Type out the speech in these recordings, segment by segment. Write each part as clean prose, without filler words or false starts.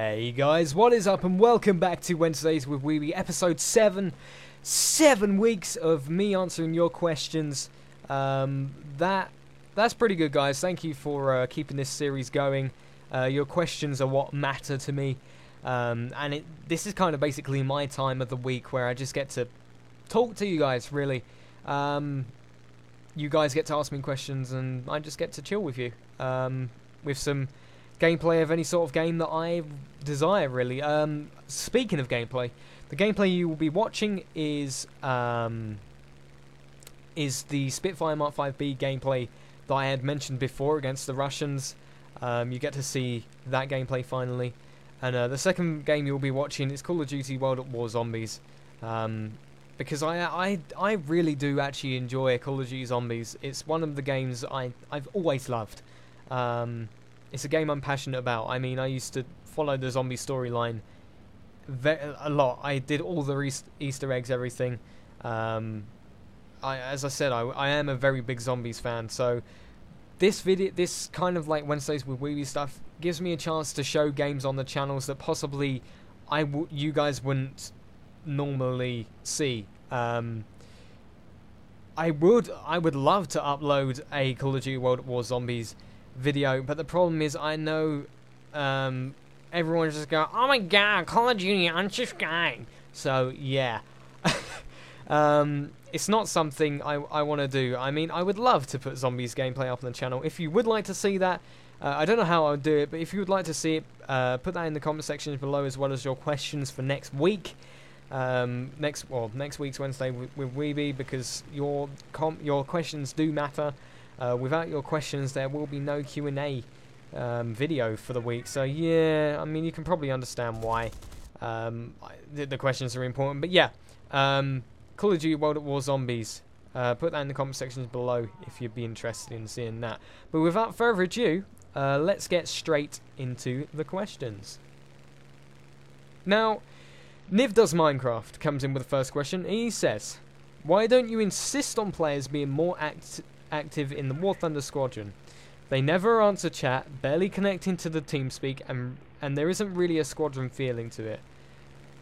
Hey guys, what is up and welcome back to Wednesdays with Weeby, episode 7. 7 weeks of me answering your questions. That's pretty good, guys. Thank you for keeping this series going. Your questions are what matter to me. And this is kind of basically my time of the week where I just get to talk to you guys, really. You guys get to ask me questions and I just get to chill with you. With some gameplay of any sort of game that I desire, really. Speaking of gameplay, the gameplay you will be watching is the Spitfire Mark 5B gameplay that I had mentioned before against the Russians. You get to see that gameplay finally. And the second game you'll be watching is Call of Duty World at War Zombies. Because I really do actually enjoy Call of Duty Zombies. It's one of the games I've always loved. It's a game I'm passionate about. I mean, I used to follow the zombie storyline a lot. I did all the Easter eggs, everything. As I said, I am a very big Zombies fan. So this kind of like Wednesdays with Weeby stuff gives me a chance to show games on the channels that possibly you guys wouldn't normally see. I would love to upload a Call of Duty World at War Zombies video, but the problem is I know everyone just go, oh my god, Call of Duty, unsubscribe. So yeah. It's not something I want to do. I mean, I would love to put Zombies gameplay up on the channel. If you would like to see that, I don't know how I would do it, but if you would like to see it, put that in the comment section below, as well as your questions for next week. Next week's Wednesday with Weeby, because your questions do matter. Without your questions, there will be no Q&A video for the week. So yeah, I mean, you can probably understand why the questions are important. But yeah, Call of Duty World at War Zombies. Put that in the comment sections below if you'd be interested in seeing that. But without further ado, let's get straight into the questions. Now, Niv Does Minecraft comes in with the first question. He says, why don't you insist on players being more active in the War Thunder Squadron? They never answer chat, barely connecting to the TeamSpeak, and there isn't really a squadron feeling to it.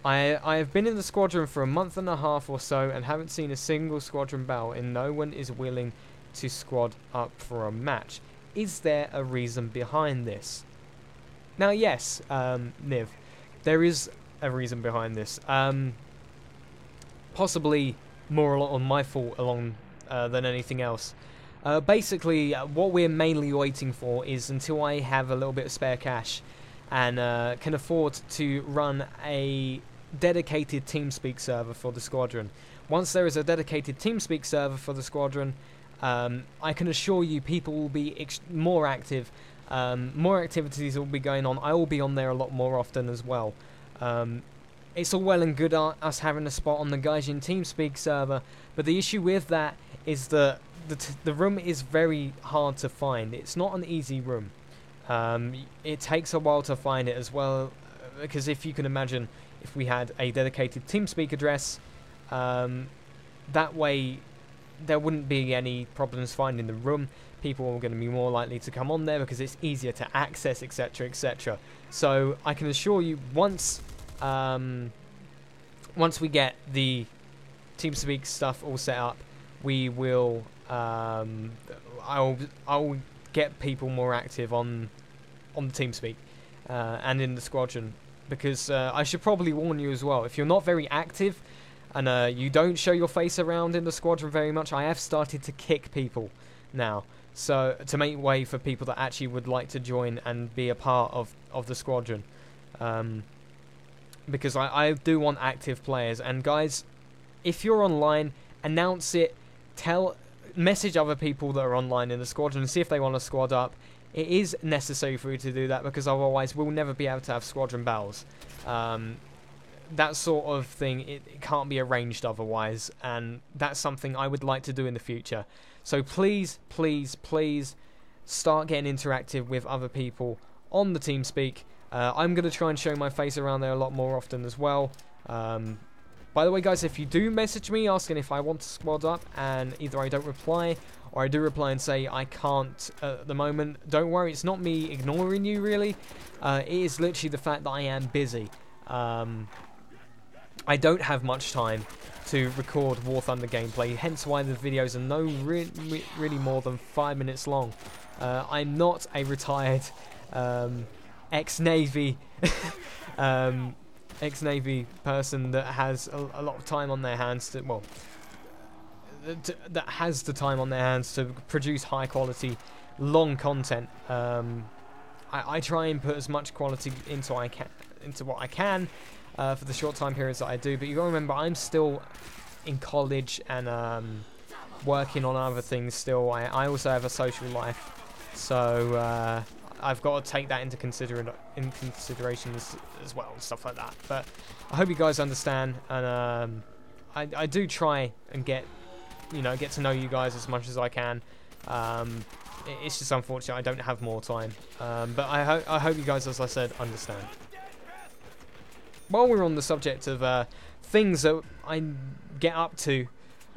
I have been in the squadron for a month and a half or so and haven't seen a single squadron battle, and no one is willing to squad up for a match. Is there a reason behind this? Now yes, Niv, there is a reason behind this. Possibly more on my fault than anything else. Basically, what we're mainly waiting for is until I have a little bit of spare cash and can afford to run a dedicated TeamSpeak server for the squadron. Once there is a dedicated TeamSpeak server for the squadron, I can assure you people will be more active. More activities will be going on. I will be on there a lot more often as well. It's all well and good us having a spot on the Gaijin TeamSpeak server, but the issue with that is that the room is very hard to find. It's not an easy room. It takes a while to find it as well, because if you can imagine, if we had a dedicated TeamSpeak address, that way there wouldn't be any problems finding the room. People are going to be more likely to come on there because it's easier to access, etc., etc. So I can assure you, once we get the TeamSpeak stuff all set up, we will. I'll get people more active on the TeamSpeak and in the squadron, because I should probably warn you as well, if you're not very active and you don't show your face around in the squadron very much, I have started to kick people now, so to make way for people that actually would like to join and be a part of the squadron, because I do want active players. And guys, if you're online, announce it, message other people that are online in the squadron and see if they want to squad up. It is necessary for you to do that, because otherwise we'll never be able to have squadron battles. That sort of thing, it can't be arranged otherwise, and that's something I would like to do in the future. So please, please, please start getting interactive with other people on the TeamSpeak. I'm going to try and show my face around there a lot more often as well. By the way, guys, if you do message me asking if I want to squad up and either I don't reply or I do reply and say I can't at the moment, don't worry, it's not me ignoring you really. It is literally the fact that I am busy. I don't have much time to record War Thunder gameplay, hence why the videos are really more than 5 minutes long. I'm not a retired ex-Navy ex-Navy person that has a lot of time on their hands to, well, that has the time on their hands to produce high quality, long content. I try and put as much quality into what I can for the short time periods that I do, but you gotta remember I'm still in college and working on other things still. I also have a social life, so I've got to take that into consideration as well, and stuff like that. But I hope you guys understand, and I do try and get to know you guys as much as I can. It's just unfortunate I don't have more time, but I hope you guys, as I said, understand. While we're on the subject of things that I get up to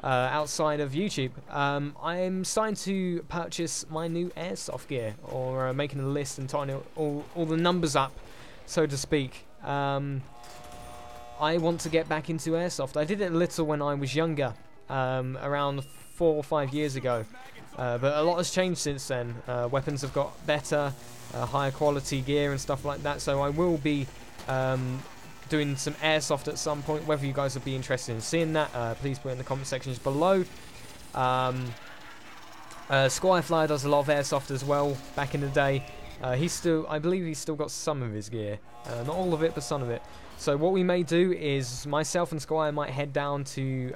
outside of YouTube, I'm starting to purchase my new airsoft gear, or making a list and tying all the numbers up, so to speak. I want to get back into airsoft. I did it a little when I was younger, around 4 or 5 years ago, but a lot has changed since then. Weapons have got better, higher quality gear and stuff like that, so I will be doing some airsoft at some point. Whether you guys would be interested in seeing that, please put it in the comment sections below. Skyflyer does a lot of airsoft as well back in the day. I believe he's still got some of his gear, not all of it, but some of it. So what we may do is myself and Squire might head down to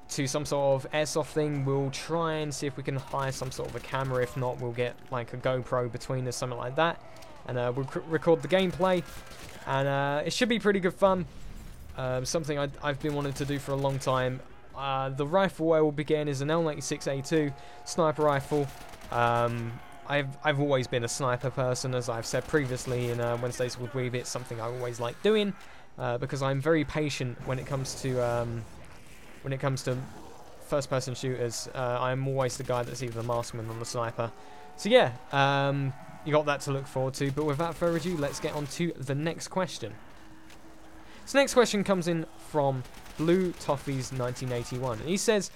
some sort of airsoft thing. We'll try and see if we can hire some sort of a camera. If not, we'll get like a GoPro between us, something like that, and we'll record the gameplay, and it should be pretty good fun. Something I've been wanting to do for a long time. The rifle I will begin is an L96A2 sniper rifle. I've always been a sniper person, as I've said previously in Wednesdays with Weeb. It's something I always like doing, because I'm very patient when it comes to first-person shooters. I'm always the guy that's either the marksman or the sniper. So yeah, you got that to look forward to. But without further ado, let's get on to the next question. This next question comes in from Blue Toffees 1981, and he says,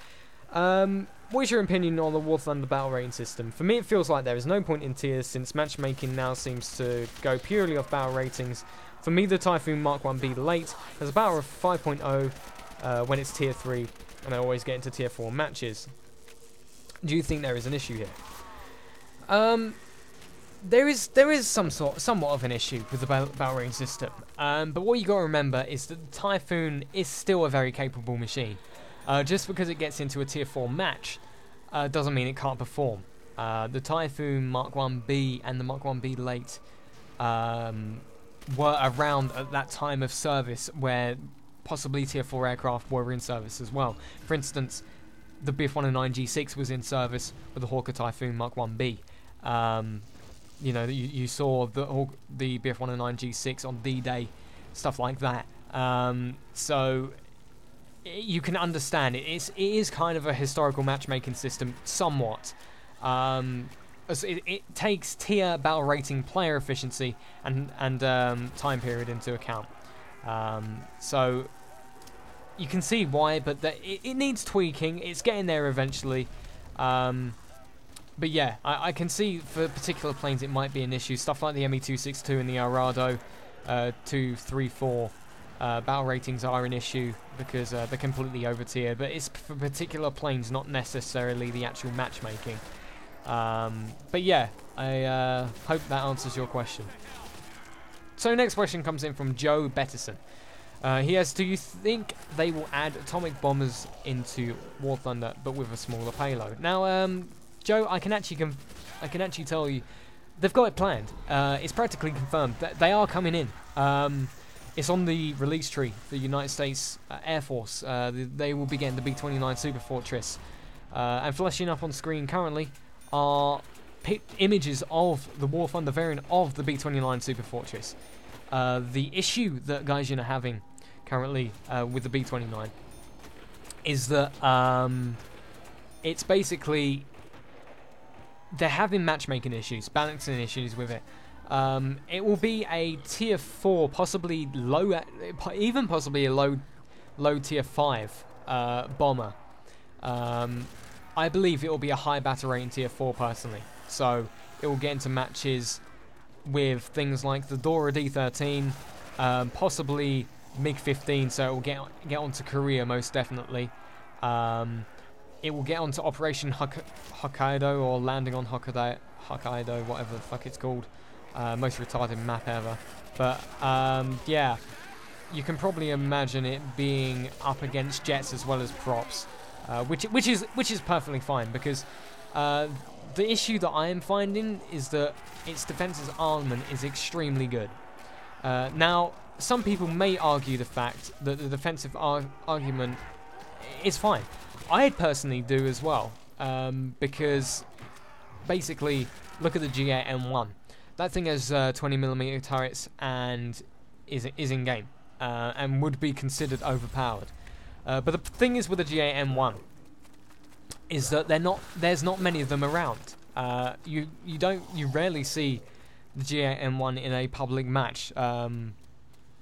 what is your opinion on the War Thunder battle rating system? For me, it feels like there is no point in tiers, since matchmaking now seems to go purely off battle ratings. For me, the Typhoon Mark 1B late has a battle of 5.0 when it's tier 3, and I always get into tier 4 matches. Do you think there is an issue here? There is somewhat of an issue with the battle rating system, but what you got to remember is that the Typhoon is still a very capable machine. Just because it gets into a tier 4 match doesn't mean it can't perform. The Typhoon Mark 1B and the Mark 1B late were around at that time of service where possibly tier 4 aircraft were in service as well. For instance, the Bf-109 G6 was in service with the Hawker Typhoon Mark 1B. You saw the Bf-109 G6 on D-Day, stuff like that. So you can understand it is kind of a historical matchmaking system, somewhat. It takes tier battle rating, player efficiency, and time period into account. So you can see why, but it needs tweaking. It's getting there eventually. But yeah, I can see for particular planes it might be an issue. Stuff like the ME-262 and the Arado 2, 3, 4 battle ratings are an issue because they're completely over tiered. But it's for particular planes, not necessarily the actual matchmaking. But yeah, I hope that answers your question. So next question comes in from Joe Bettison. He asks, do you think they will add atomic bombers into War Thunder but with a smaller payload? Now, Joe, I can actually tell you, they've got it planned. It's practically confirmed that they are coming in. It's on the release tree for the United States Air Force. They will be getting the B-29 Super Fortress. And flashing up on screen currently are images of the War Thunder variant of the B-29 Super Fortress. The issue that Gaijin are having currently with the B-29 is that it's basically they're having matchmaking issues, balancing issues with it. It will be a tier 4, possibly low, even possibly a low tier 5 bomber. I believe it will be a high battle rate in tier 4 personally. So it will get into matches with things like the Dora D13, possibly MiG-15. So it will get onto Korea most definitely. It will get onto Operation Hokkaido or Landing on Hokkaido, whatever the fuck it's called. Most retarded map ever. But yeah, you can probably imagine it being up against jets as well as props, which is perfectly fine, because the issue that I am finding is that its defense's armament is extremely good. Now, some people may argue the fact that the defensive argument is fine. I personally do as well, because basically, look at the G8M1. That thing has 20mm turrets and is in game, and would be considered overpowered. But the thing is with the G8M1 is that there's not many of them around. You rarely see the G8M1 in a public match.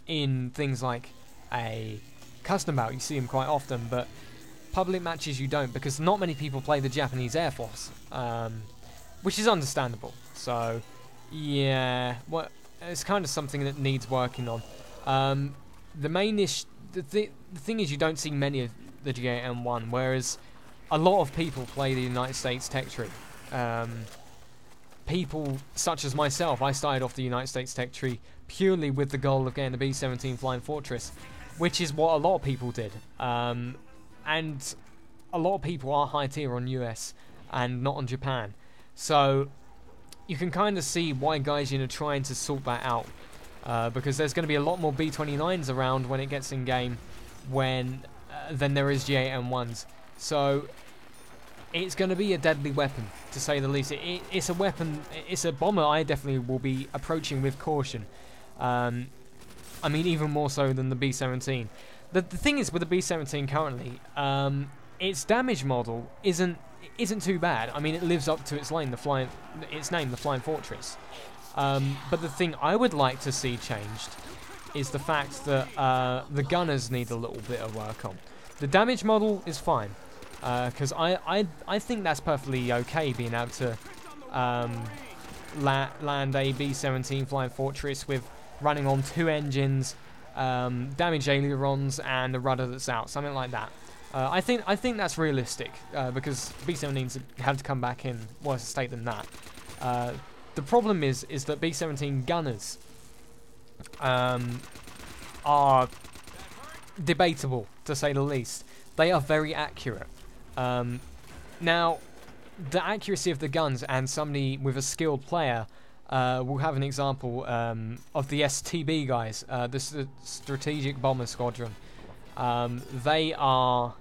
In things like a custom bout, you see them quite often, but public matches you don't, because not many people play the Japanese Air Force, which is understandable. So yeah, it's kind of something that needs working on. The thing is, you don't see many of the G8M1, whereas a lot of people play the United States Tech Tree. People such as myself, I started off the United States Tech Tree purely with the goal of getting the B-17 Flying Fortress, which is what a lot of people did. And a lot of people are high tier on US and not on Japan. So you can kind of see why Gaijin are trying to sort that out, because there's going to be a lot more B-29s around when it gets in game than there is G8M1s. So it's going to be a deadly weapon, to say the least. It's a weapon, it's a bomber I definitely will be approaching with caution. I mean, even more so than the B-17. The thing is with the B-17 currently, its damage model isn't too bad. I mean, it lives up to its name, the Flying Fortress. But the thing I would like to see changed is the fact that the gunners need a little bit of work on. The damage model is fine, because I think that's perfectly okay, being able to land a B-17 Flying Fortress with running on 2 engines, damage ailerons, and the rudder that's out, something like that. I think that's realistic, because B-17s had to come back in worse state than that. The problem is that B-17 gunners are debatable, to say the least. They are very accurate. Now, the accuracy of the guns, and somebody with a skilled player will have an example of the STB guys, the Strategic Bomber Squadron. They are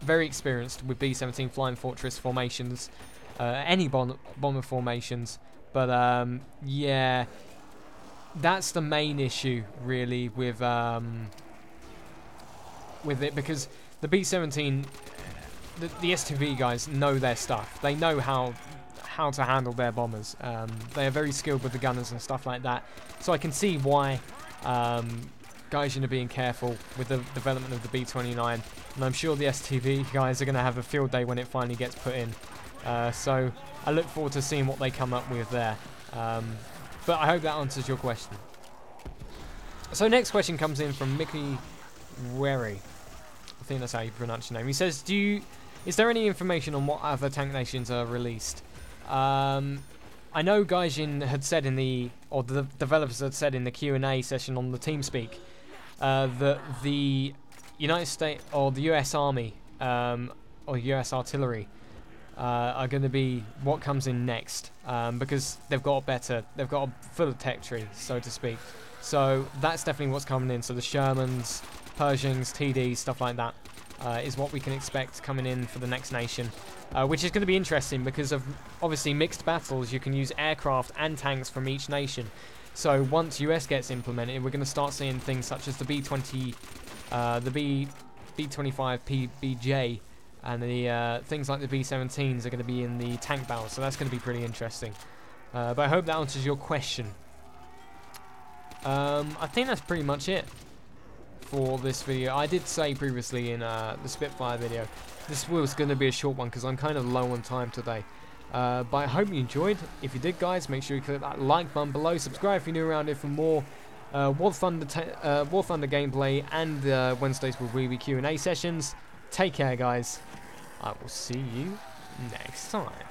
very experienced with B-17 Flying Fortress formations, any bomber formations, but yeah, that's the main issue really with it, because the B-17, the STB guys know their stuff. They know how to handle their bombers. They are very skilled with the gunners and stuff like that. So I can see why Gaijin are being careful with the development of the B-29, and I'm sure the STB guys are going to have a field day when it finally gets put in. So I look forward to seeing what they come up with there. But I hope that answers your question. So next question comes in from Mickey Werry. I think that's how you pronounce your name. He says, is there any information on what other tank nations are released? I know Gaijin had said the developers had said in the Q&A session on the TeamSpeak that the United States or the US Army or US Artillery are going to be what comes in next, because they've got a full tech tree, so to speak. So that's definitely what's coming in. So the Shermans, Pershings, TDs, stuff like that is what we can expect coming in for the next nation, which is going to be interesting because of obviously mixed battles. You can use aircraft and tanks from each nation. So once US gets implemented, we're going to start seeing things such as the B-20, the B-25 PBJ and the things like the B-17s are going to be in the tank barrels, so that's going to be pretty interesting. But I hope that answers your question. I think that's pretty much it for this video. I did say previously in the Spitfire video, this was going to be a short one because I'm kind of low on time today. But I hope you enjoyed. If you did, guys, make sure you click that like button below. Subscribe if you're new around here for more War Thunder gameplay and Wednesdays with Weeby Q&A sessions. Take care, guys. I will see you next time.